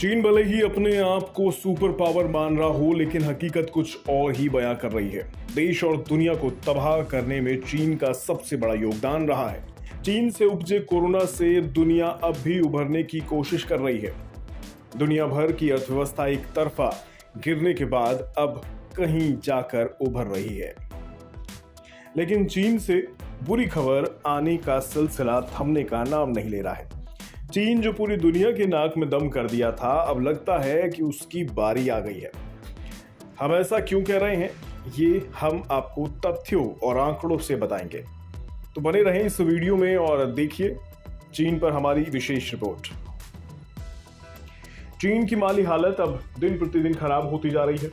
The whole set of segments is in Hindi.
चीन भले ही अपने आप को सुपर पावर मान रहा हो, लेकिन हकीकत कुछ और ही बयां कर रही है। देश और दुनिया को तबाह करने में चीन का सबसे बड़ा योगदान रहा है। चीन से उपजे कोरोना से दुनिया अब भी उभरने की कोशिश कर रही है। दुनिया भर की अर्थव्यवस्था एक तरफा गिरने के बाद अब कहीं जाकर उभर रही है, लेकिन चीन से बुरी खबर आने का सिलसिला थमने का नाम नहीं ले रहा है। चीन जो पूरी दुनिया के नाक में दम कर दिया था, अब लगता है कि उसकी बारी आ गई है। हम ऐसा क्यों कह रहे हैं, ये हम आपको तथ्यों और आंकड़ों से बताएंगे। तो बने रहें इस वीडियो में और देखिए चीन पर हमारी विशेष रिपोर्ट। चीन की माली हालत अब दिन प्रतिदिन खराब होती जा रही है।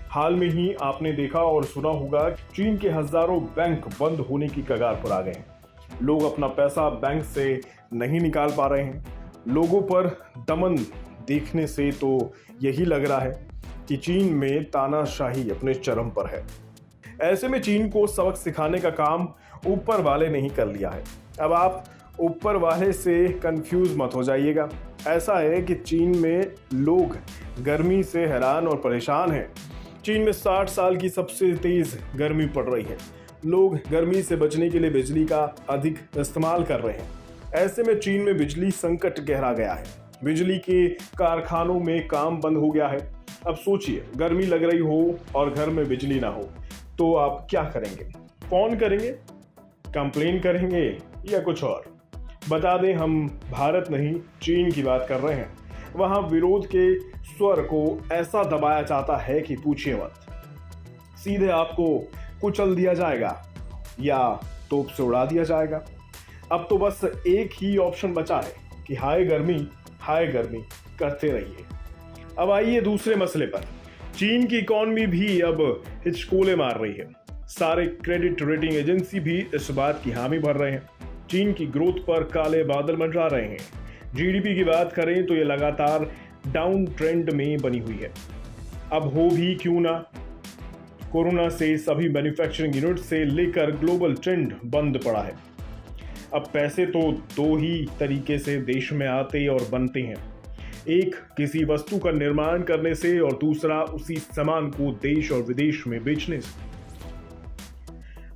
हाल में ही आपने देखा और सुना होगा, चीन के हजारों बैंक बंद होने की कगार पर आ गए हैं। लोग अपना पैसा बैंक से नहीं निकाल पा रहे हैं। लोगों पर दमन देखने से तो यही लग रहा है कि चीन में तानाशाही अपने चरम पर है। ऐसे में चीन को सबक सिखाने का काम ऊपर वाले ने ही कर लिया है। अब आप ऊपर वाले से कंफ्यूज मत हो जाइएगा। ऐसा है कि चीन में लोग गर्मी से हैरान और परेशान हैं। चीन में 60 साल की सबसे तेज गर्मी पड़ रही है। लोग गर्मी से बचने के लिए बिजली का अधिक इस्तेमाल कर रहे हैं। ऐसे में चीन में बिजली संकट गहरा गया है। बिजली के कारखानों में काम बंद हो गया है। अब सोचिए, गर्मी लग रही हो और घर में बिजली ना हो तो आप क्या करेंगे? फोन करेंगे, कंप्लेन करेंगे या कुछ और? बता दें, हम भारत नहीं चीन की बात कर रहे हैं। वहां विरोध के स्वर को ऐसा दबाया जाता है कि पूछिए मत। सीधे आपको कुचल दिया जाएगा या तोप से उड़ा दिया जाएगा। अब तो बस एक ही ऑप्शन बचा है कि हाय गर्मी करते रहिए। अब आइए दूसरे मसले पर। चीन की इकॉनमी भी अब हिचकोले मार रही है। सारे क्रेडिट रेटिंग एजेंसी भी इस बात की हामी भर रहे हैं। चीन की ग्रोथ पर काले बादल मंडरा रहे हैं। जीडीपी की बात करें तो ये लगातार डाउन ट्रेंड में बनी हुई है। अब हो भी क्यों ना, कोरोना से सभी मैन्युफैक्चरिंग यूनिट से लेकर ग्लोबल ट्रेंड बंद पड़ा है। अब पैसे तो दो ही तरीके से देश में आते और बनते हैं। एक किसी वस्तु का निर्माण करने से और दूसरा उसी सामान को देश और विदेश में बेचने से।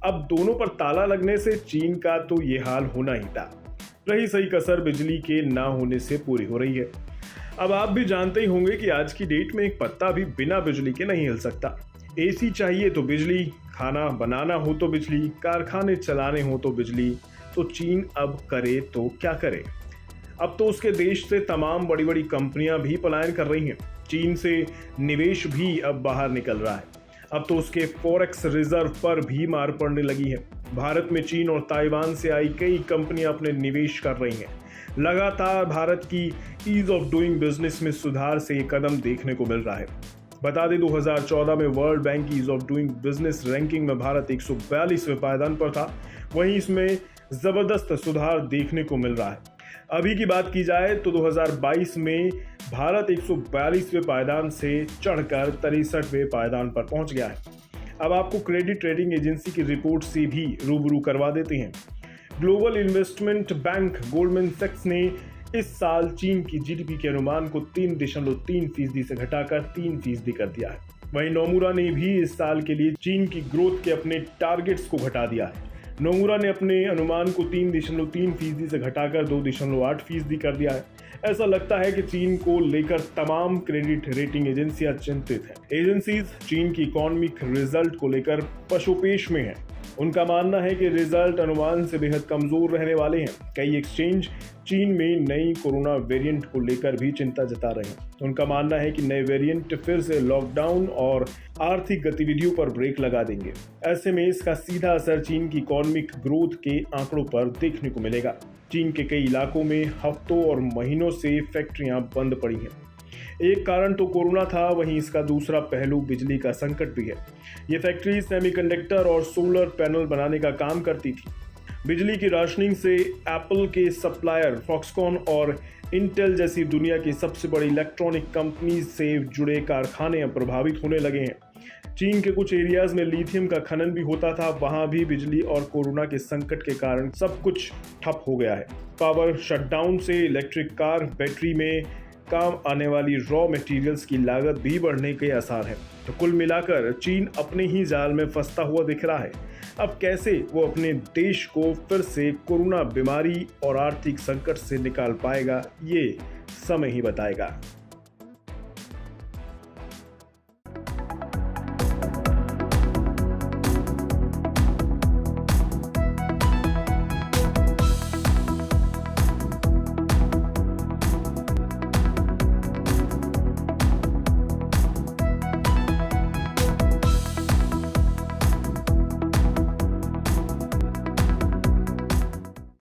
अब दोनों पर ताला लगने से चीन का तो ये हाल होना ही था। रही सही कसर बिजली के ना होने से पूरी हो रही है। अब आप भी जानते ही होंगे कि आज की डेट में एक पत्ता भी बिना बिजली के नहीं हिल सकता। एसी चाहिए तो बिजली, खाना बनाना हो तो बिजली, कारखाने चलाने हो तो बिजली। तो चीन अब करे तो क्या करे? अब तो उसके देश से तमाम बड़ी बड़ी कंपनियां भी पलायन कर रही हैं। चीन से निवेश भी अब बाहर निकल रहा है। अब तो उसके फॉरेक्स रिजर्व पर भी मार पड़ने लगी है। भारत में चीन और ताइवान से आई कई कंपनियां अपने निवेश कर रही हैं। लगातार भारत की ईज ऑफ डूइंग बिजनेस में सुधार से ये कदम देखने को मिल रहा है। बता दें, 2014 में वर्ल्ड बैंक की ease of doing business ranking में भारत 142वें पायदान पर था। वहीं इसमें जबरदस्त सुधार देखने को मिल रहा है। अभी की बात की जाए तो 2022 में भारत 142वें पायदान से चढ़कर 63वें पायदान पर पहुंच गया है। अब आपको क्रेडिट रेटिंग एजेंसी की रिपोर्ट से भी रूबरू करवा देते हैं। ग्लोबल इन्वेस्टमेंट बैंक गोल्डमैन सैक्स ने इस साल चीन की जीडीपी के अनुमान को 3.3% से घटाकर 3% कर दिया है। वहीं नोमुरा ने भी इस साल के लिए चीन की ग्रोथ के अपने टारगेट्स को घटा दिया है। नोमुरा ने अपने अनुमान को 3.3% से घटाकर 2.8% कर दिया है। ऐसा लगता है कि चीन को लेकर तमाम क्रेडिट रेटिंग एजेंसियां चिंतित हैं। एजेंसीज चीन की इकोनॉमिक रिजल्ट को लेकर पशुपेश में हैं। उनका मानना है कि रिजल्ट अनुमान से बेहद कमजोर रहने वाले हैं। कई एक्सचेंज चीन में नई कोरोना वेरिएंट को लेकर भी चिंता जता रहे हैं। उनका मानना है कि नए वेरिएंट फिर से लॉकडाउन और आर्थिक गतिविधियों पर ब्रेक लगा देंगे। ऐसे में इसका सीधा असर चीन की इकोनॉमिक ग्रोथ के आंकड़ों पर देखने को मिलेगा। चीन के कई इलाकों में हफ्तों और महीनों से फैक्ट्रियां बंद पड़ी हैं। एक कारण तो कोरोना था, वहीं इसका दूसरा पहलू बिजली का संकट भी है। ये फैक्ट्री सेमीकंडक्टर और सोलर पैनल बनाने का काम करती थी। बिजली की राशनिंग से एप्पल के सप्लायर फॉक्सकॉन और इंटेल जैसी दुनिया की सबसे बड़ी इलेक्ट्रॉनिक कंपनीज से जुड़े कारखाने अब प्रभावित होने लगे हैं। चीन के कुछ एरियाज में लिथियम का खनन भी होता था, वहां भी बिजली और कोरोना के संकट के कारण सब कुछ ठप हो गया है। पावर शटडाउन से इलेक्ट्रिक कार, बैटरी में काम आने वाली रॉ मटेरियल्स की लागत भी बढ़ने के आसार हैं। तो कुल मिलाकर चीन अपने ही जाल में फंसता हुआ दिख रहा है। अब कैसे वो अपने देश को फिर से कोरोना बीमारी और आर्थिक संकट से निकाल पाएगा, ये समय ही बताएगा।